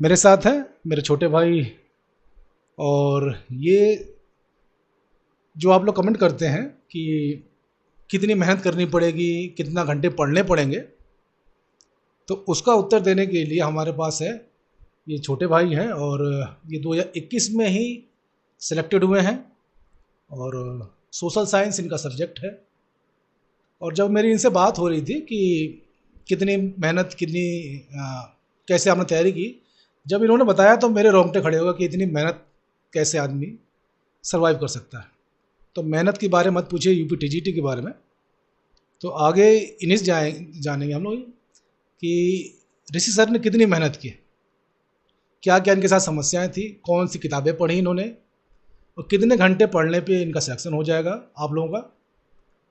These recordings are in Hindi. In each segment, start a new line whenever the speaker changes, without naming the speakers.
मेरे साथ हैं मेरे छोटे भाई। और ये जो आप लोग कमेंट करते हैं कि कितनी मेहनत करनी पड़ेगी, कितना घंटे पढ़ने पड़ेंगे, तो उसका उत्तर देने के लिए हमारे पास है ये छोटे भाई हैं। और ये 2021 में ही सिलेक्टेड हुए हैं और सोशल साइंस इनका सब्जेक्ट है। और जब मेरी इनसे बात हो रही थी कि कितनी मेहनत, कैसे आपने तैयारी की, जब इन्होंने बताया तो मेरे रोंगटे खड़े हो गए कि इतनी मेहनत कैसे आदमी सर्वाइव कर सकता है। तो मेहनत के बारे में मत पूछिए, यूपी टीजीटी के बारे में। तो आगे इन्हीं से जानेंगे हम लोग कि ऋषि सर ने कितनी मेहनत की, क्या क्या इनके साथ समस्याएं थी, कौन सी किताबें पढ़ी इन्होंने, और कितने घंटे पढ़ने पे इनका सिलेक्शन हो जाएगा आप लोगों का।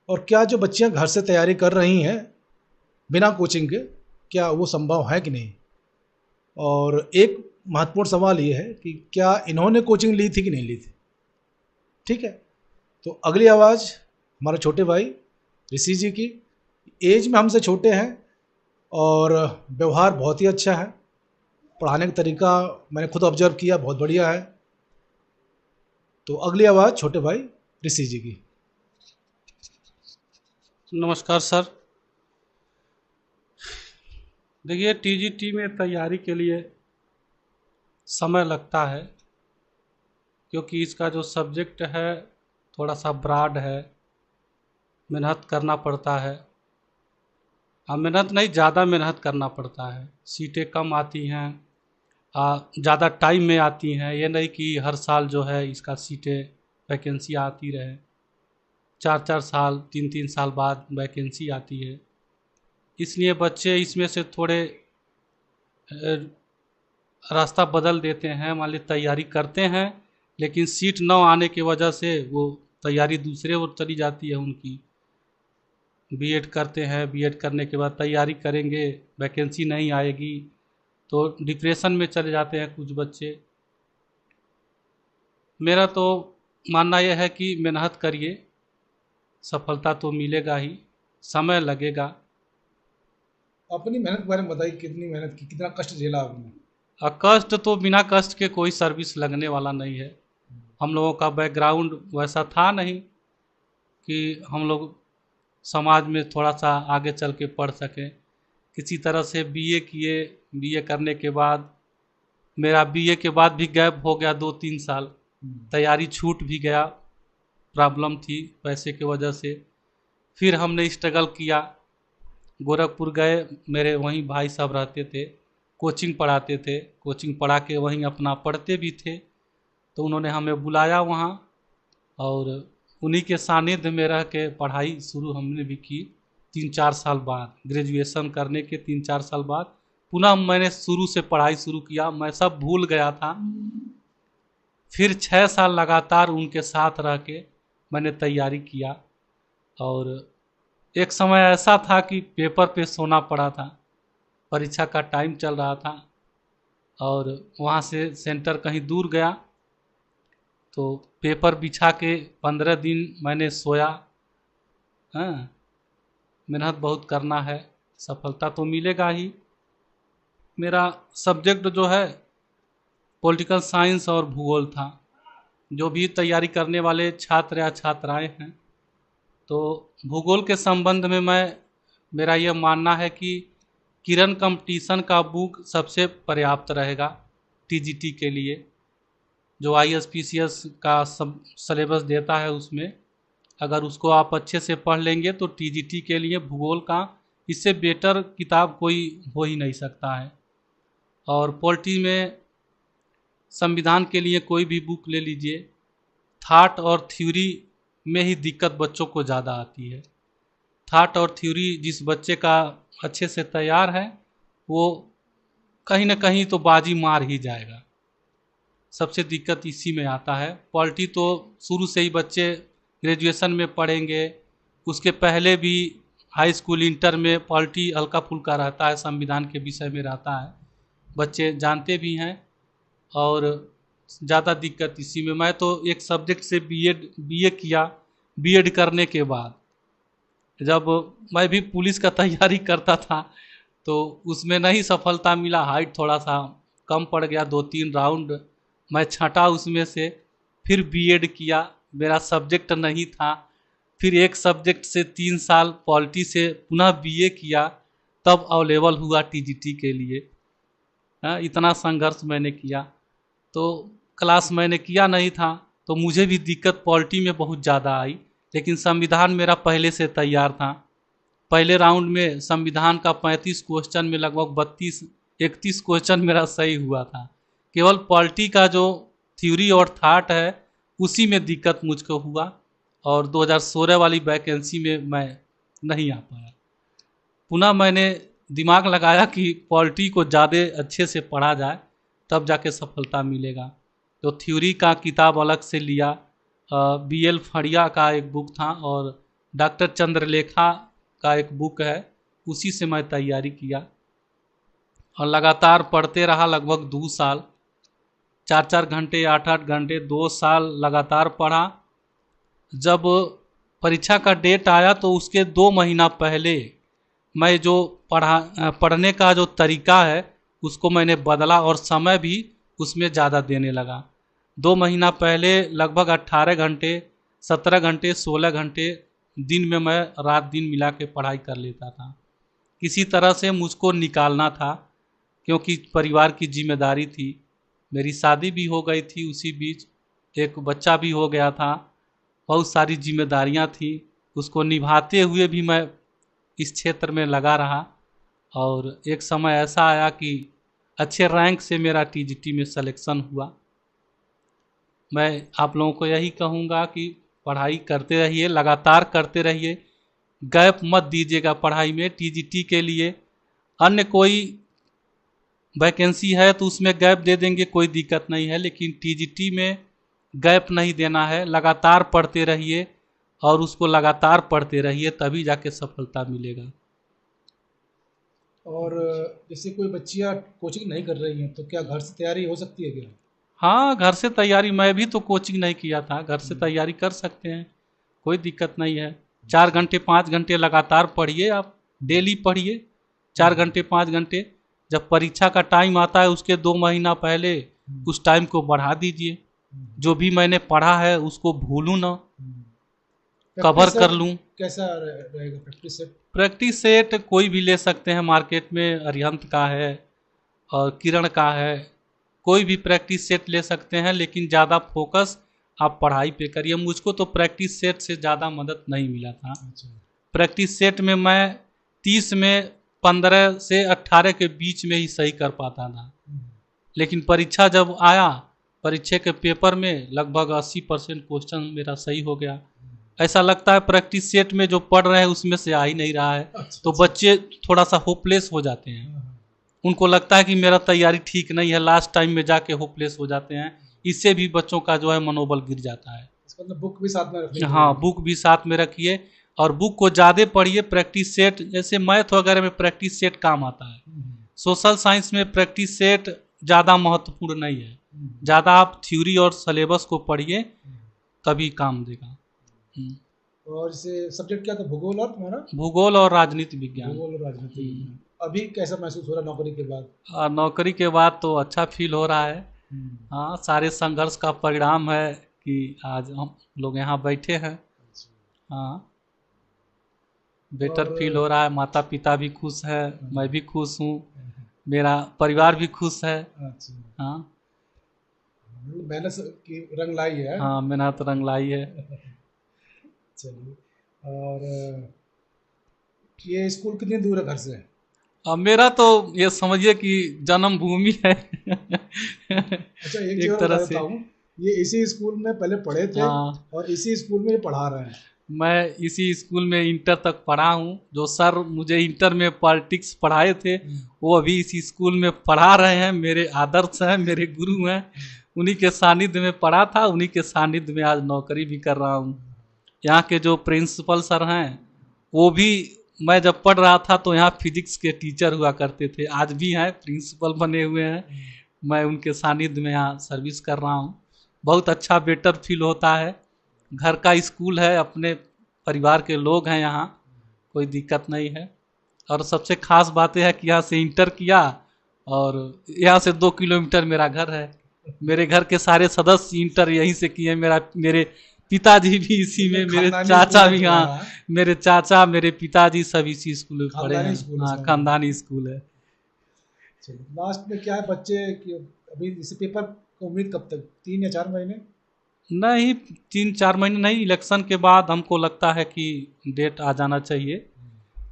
और क्या जो बच्चियां घर से तैयारी कर रही हैं बिना कोचिंग के, क्या वो संभव है कि नहीं। और एक महत्वपूर्ण सवाल ये है कि क्या इन्होंने कोचिंग ली थी कि नहीं ली थी। ठीक है, तो अगली आवाज़ हमारे छोटे भाई ऋषि जी की। एज में हमसे छोटे हैं और व्यवहार बहुत ही अच्छा है, पढ़ाने का तरीका मैंने खुद ऑब्जर्व किया, बहुत बढ़िया है। तो अगली आवाज़ छोटे भाई ऋषि जी की।
नमस्कार सर। देखिए, टीजीटी में तैयारी के लिए समय लगता है, क्योंकि इसका जो सब्जेक्ट है थोड़ा सा ब्रॉड है, मेहनत करना पड़ता है। मेहनत नहीं, ज़्यादा मेहनत करना पड़ता है। सीटें कम आती हैं, ज़्यादा टाइम में आती हैं। ये नहीं कि हर साल जो है इसका सीटें वैकेंसी आती रहे। 4-4 साल, 3-3 साल बाद वैकेंसी आती है। इसलिए बच्चे इसमें से थोड़े रास्ता बदल देते हैं। मान ली तैयारी करते हैं, लेकिन सीट न आने की वजह से वो तैयारी दूसरे ओर चली जाती है उनकी। बीएड करते हैं, बीएड करने के बाद तैयारी करेंगे, वैकेंसी नहीं आएगी, तो डिप्रेशन में चले जाते हैं कुछ बच्चे। मेरा तो मानना यह है कि मेहनत करिए, सफलता तो मिलेगा ही, समय लगेगा।
अपनी मेहनत के बारे में बताइए, कितनी मेहनत की, कितना कष्ट झेला आपने।
कष्ट तो बिना कष्ट के कोई सर्विस लगने वाला नहीं है। हम लोगों का बैकग्राउंड वैसा था नहीं कि हम लोग समाज में थोड़ा सा आगे चल के पढ़ सकें। किसी तरह से बीए किए, बीए करने के बाद मेरा बीए के बाद भी गैप हो गया 2-3 साल, तैयारी छूट भी गया, प्रॉब्लम थी पैसे की वजह से। फिर हमने स्ट्रगल किया, गोरखपुर गए, मेरे वहीं भाई साहब रहते थे, कोचिंग पढ़ाते थे, कोचिंग पढ़ा के वहीं अपना पढ़ते भी थे। तो उन्होंने हमें बुलाया वहाँ, और उन्हीं के सानिध्य में रह के पढ़ाई शुरू हमने भी की। 3-4 साल बाद, ग्रेजुएशन करने के 3-4 साल बाद पुनः मैंने शुरू से पढ़ाई शुरू किया। मैं सब भूल गया था। फिर 6 साल लगातार उनके साथ रह के मैंने तैयारी किया। और एक समय ऐसा था कि पेपर पे सोना पड़ा था, परीक्षा का टाइम चल रहा था, और वहाँ से सेंटर कहीं दूर गया, तो पेपर बिछा के 15 दिन मैंने सोया। हाँ, मेहनत बहुत करना है, सफलता तो मिलेगा ही। मेरा सब्जेक्ट जो है पॉलिटिकल साइंस और भूगोल था। जो भी तैयारी करने वाले छात्र या छात्राएं हैं, तो भूगोल के संबंध में मेरा यह मानना है कि किरण कंपटीशन का बुक सबसे पर्याप्त रहेगा टीजीटी के लिए। जो आईएसपीसीएस का सब सिलेबस देता है, उसमें अगर उसको आप अच्छे से पढ़ लेंगे तो टीजीटी के लिए भूगोल का इससे बेटर किताब कोई हो ही नहीं सकता है। और पॉलिटी में संविधान के लिए कोई भी बुक ले लीजिए, थाट और थ्योरी में ही दिक्कत बच्चों को ज़्यादा आती है। थाट और थ्योरी जिस बच्चे का अच्छे से तैयार है, वो कहीं ना कहीं तो बाजी मार ही जाएगा। सबसे दिक्कत इसी में आता है। पॉलिटी तो शुरू से ही बच्चे ग्रेजुएशन में पढ़ेंगे, उसके पहले भी हाई स्कूल इंटर में पॉलिटी हल्का फुल्का रहता है, संविधान के विषय में रहता है, बच्चे जानते भी हैं। और ज़्यादा दिक्कत इसी में। मैं तो एक सब्जेक्ट से बीए किया। बीएड करने के बाद जब मैं भी पुलिस का तैयारी करता था, तो उसमें नहीं सफलता मिला, हाइट थोड़ा सा कम पड़ गया 2-3 राउंड, मैं छँटा उसमें से, फिर बीएड किया, मेरा सब्जेक्ट नहीं था, फिर एक सब्जेक्ट से 3 साल पॉलिटी से पुनः बीए किया, तब अवेलेबल हुआ टीजीटी के लिए। इतना संघर्ष मैंने किया। तो क्लास मैंने किया नहीं था, तो मुझे भी दिक्कत पॉलिटी में बहुत ज़्यादा आई, लेकिन संविधान मेरा पहले से तैयार था। पहले राउंड में संविधान का 35 क्वेश्चन में लगभग 32-31 क्वेश्चन मेरा सही हुआ था। केवल पॉलिटी का जो थ्योरी और थाट है उसी में दिक्कत मुझको हुआ, और 2016 वाली वैकेंसी में मैं नहीं आ पाया। पुनः मैंने दिमाग लगाया कि पॉलिटी को ज़्यादा अच्छे से पढ़ा जाए, तब जाके सफलता मिलेगा। तो थ्योरी का किताब अलग से लिया, बीएल फड़िया का एक बुक था और डॉक्टर चंद्रलेखा का एक बुक है, उसी से मैं तैयारी किया और लगातार पढ़ते रहा लगभग 2 साल, 4-4 घंटे 8-8 घंटे 2 साल लगातार पढ़ा। जब परीक्षा का डेट आया तो उसके 2 महीना पहले मैं जो पढ़ने का जो तरीका है उसको मैंने बदला और समय भी उसमें ज़्यादा देने लगा। 2 महीना पहले लगभग 18 घंटे 17 घंटे 16 घंटे दिन में मैं रात दिन मिला के पढ़ाई कर लेता था। किसी तरह से मुझको निकालना था, क्योंकि परिवार की जिम्मेदारी थी। मेरी शादी भी हो गई थी, उसी बीच एक बच्चा भी हो गया था, बहुत सारी जिम्मेदारियां थी, उसको निभाते हुए भी मैं इस क्षेत्र में लगा रहा। और एक समय ऐसा आया कि अच्छे रैंक से मेरा टीजीटी में सिलेक्शन हुआ। मैं आप लोगों को यही कहूँगा कि पढ़ाई करते रहिए, लगातार करते रहिए, गैप मत दीजिएगा पढ़ाई में। टीजीटी के लिए अन्य कोई वैकेंसी है तो उसमें गैप दे देंगे, कोई दिक्कत नहीं है, लेकिन टीजीटी में गैप नहीं देना है। लगातार पढ़ते रहिए और उसको लगातार पढ़ते रहिए, तभी जाके सफलता मिलेगा।
और जैसे कोई बच्चियाँ कोचिंग नहीं कर रही हैं तो क्या घर से तैयारी हो सकती है क्या?
हाँ, घर से तैयारी, मैं भी तो कोचिंग नहीं किया था, घर से तैयारी कर सकते हैं, कोई दिक्कत नहीं है। 4 घंटे 5 घंटे लगातार पढ़िए, आप डेली पढ़िए 4 घंटे 5 घंटे। जब परीक्षा का टाइम आता है उसके 2 महीना पहले उस टाइम को बढ़ा दीजिए। जो भी मैंने पढ़ा है उसको भूलूँ ना, कवर कर लूँ।
कैसा रहेगा प्रैक्टिस सेट?
प्रैक्टिस सेट कोई भी ले सकते हैं, मार्केट में अरिहंत का है और किरण का है, कोई भी प्रैक्टिस सेट ले सकते हैं, लेकिन ज़्यादा फोकस आप पढ़ाई पे करिए। मुझको तो प्रैक्टिस सेट से ज़्यादा मदद नहीं मिला था। प्रैक्टिस सेट में मैं 30 में 15 से 18 के बीच में ही सही कर पाता था, लेकिन परीक्षा जब आया, परीक्षा के पेपर में लगभग 80% क्वेश्चन मेरा सही हो गया। ऐसा लगता है प्रैक्टिस सेट में जो पढ़ रहे हैं उसमें से आ ही नहीं रहा है। तो बच्चे थोड़ा सा होपलेस हो जाते हैं, उनको लगता है कि मेरा तैयारी ठीक नहीं है, लास्ट टाइम में जाके होपलेस हो जाते हैं। इससे भी बच्चों का जो है मनोबल गिर जाता है।
मतलब बुक भी साथ में रखिए।
हाँ, बुक भी साथ में रखिए और बुक को ज़्यादा पढ़िए। प्रैक्टिस सेट जैसे मैथ वगैरह में प्रैक्टिस सेट काम आता है, सोशल साइंस में प्रैक्टिस सेट ज़्यादा महत्वपूर्ण नहीं है। ज़्यादा आप थ्योरी और सिलेबस को पढ़िए, तभी काम देगा।
और जैसे सब्जेक्ट क्या था, भूगोल और तुम्हारा?
भूगोल और राजनीति विज्ञान।
भूगोल और राजनीति विज्ञान। अभी कैसा महसूस हो रहा है नौकरी के बाद?
नौकरी के बाद तो अच्छा फील हो रहा है। हाँ, सारे संघर्ष का परिणाम है कि आज हम लोग यहाँ बैठे हैं। हाँ, बेटर फील हो रहा है, माता पिता भी खुश है, मैं भी खुश हूँ, मेरा परिवार भी खुश है। हाँ,
मेहनत की रंग लाई है।
हाँ, मेहनत रंग लाई है।
चलिए, और ये स्कूल कितनी दूर है घर से?
अब मेरा तो ये समझिए कि जन्मभूमि है।
अच्छा,
एक तरह से
ये इसी स्कूल में पहले पढ़े थे?
हाँ,
और इसी स्कूल में ये पढ़ा रहे हैं?
मैं इसी स्कूल में इंटर तक पढ़ा हूँ। जो सर मुझे इंटर में पॉलिटिक्स पढ़ाए थे वो अभी इसी स्कूल में पढ़ा रहे हैं, मेरे आदर्श हैं, मेरे गुरु हैं। उन्हीं के सानिध्य में पढ़ा था, उन्हीं के सानिध्य में आज नौकरी भी कर रहा हूँ। यहाँ के जो प्रिंसिपल सर हैं वो भी, मैं जब पढ़ रहा था तो यहाँ फिजिक्स के टीचर हुआ करते थे, आज भी हैं, प्रिंसिपल बने हुए हैं। मैं उनके सानिध्य में यहाँ सर्विस कर रहा हूँ। बहुत अच्छा बेटर फील होता है। घर का स्कूल है, अपने परिवार के लोग हैं यहाँ, कोई दिक्कत नहीं है। और सबसे खास बात यह है कि यहाँ से इंटर किया और यहाँ से 2 किलोमीटर मेरा घर है। मेरे घर के सारे सदस्य इंटर यहीं से किए। मेरे पिताजी भी इसी में, मेरे
खानदानी
चाचा
स्कूल है
भी, हाँ,
तुम्हारा।
मेरे चाचा, मेरे पिताजी सब इसी स्कूल में पढ़े
खानदानी
हैं।
स्कूल है
हाँ,
इसका मतलब।
खानदानी स्कूल है।
चलो लास्ट में क्या है बच्चे की, अभी इस पेपर की उम्मीद कब तक, 3 या 4 महीने?
नहीं, 3-4 महीने नहीं, इलेक्शन के बाद हमको लगता है कि डेट आ जाना चाहिए।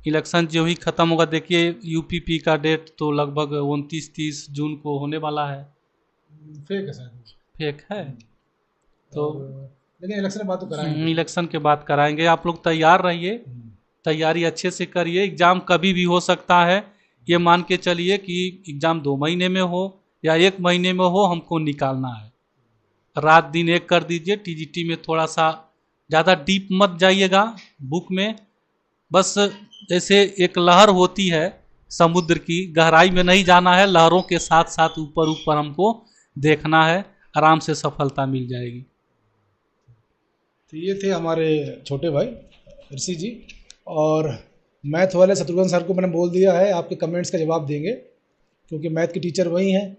इलेक्शन जो ही ख़त्म होगा, देखिए यूपीपी का डेट तो लगभग 29-30 जून को होने वाला है।
फेक है शायद।
फेक है तो
और लेकिन इलेक्शन के बाद तो कराएंगे।
इलेक्शन के बाद कराएंगे। आप लोग तैयार रहिए, तैयारी अच्छे से करिए। एग्ज़ाम कभी भी हो सकता है, ये मान के चलिए कि एग्ज़ाम 2 महीने में हो या 1 महीने में हो, हमको निकालना है। रात दिन एक कर दीजिए। टीजीटी में थोड़ा सा ज़्यादा डीप मत जाइएगा बुक में, बस जैसे एक लहर होती है समुद्र की, गहराई में नहीं जाना है, लहरों के साथ साथ ऊपर ऊपर हमको देखना है, आराम से सफलता मिल जाएगी।
तो ये थे हमारे छोटे भाई ऋषि जी। और मैथ वाले शत्रुघ्न सर को मैंने बोल दिया है आपके कमेंट्स का जवाब देंगे, क्योंकि मैथ के टीचर वही हैं।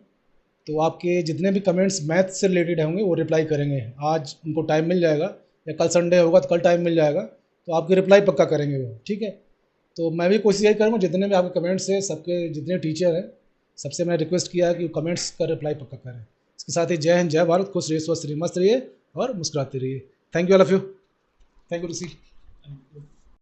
तो आपके जितने भी कमेंट्स मैथ से रिलेटेड होंगे वो रिप्लाई करेंगे। आज उनको टाइम मिल जाएगा, या कल संडे होगा तो कल टाइम मिल जाएगा, तो आपकी रिप्लाई पक्का करेंगे वो, ठीक है। तो मैं भी कोशिश यही करूँगा, जितने भी आपके कमेंट्स है, सबके जितने टीचर हैं, सबसे मैंने रिक्वेस्ट किया है कि कमेंट्स का रिप्लाई पक्का करें। इसके साथ ही जय हिंद, जय भारत, खुश रहिए, स्वस्थ रहिए, मस्त रहिए और मुस्कुराते रहिए। Thank you all of you. Thank you Rishi.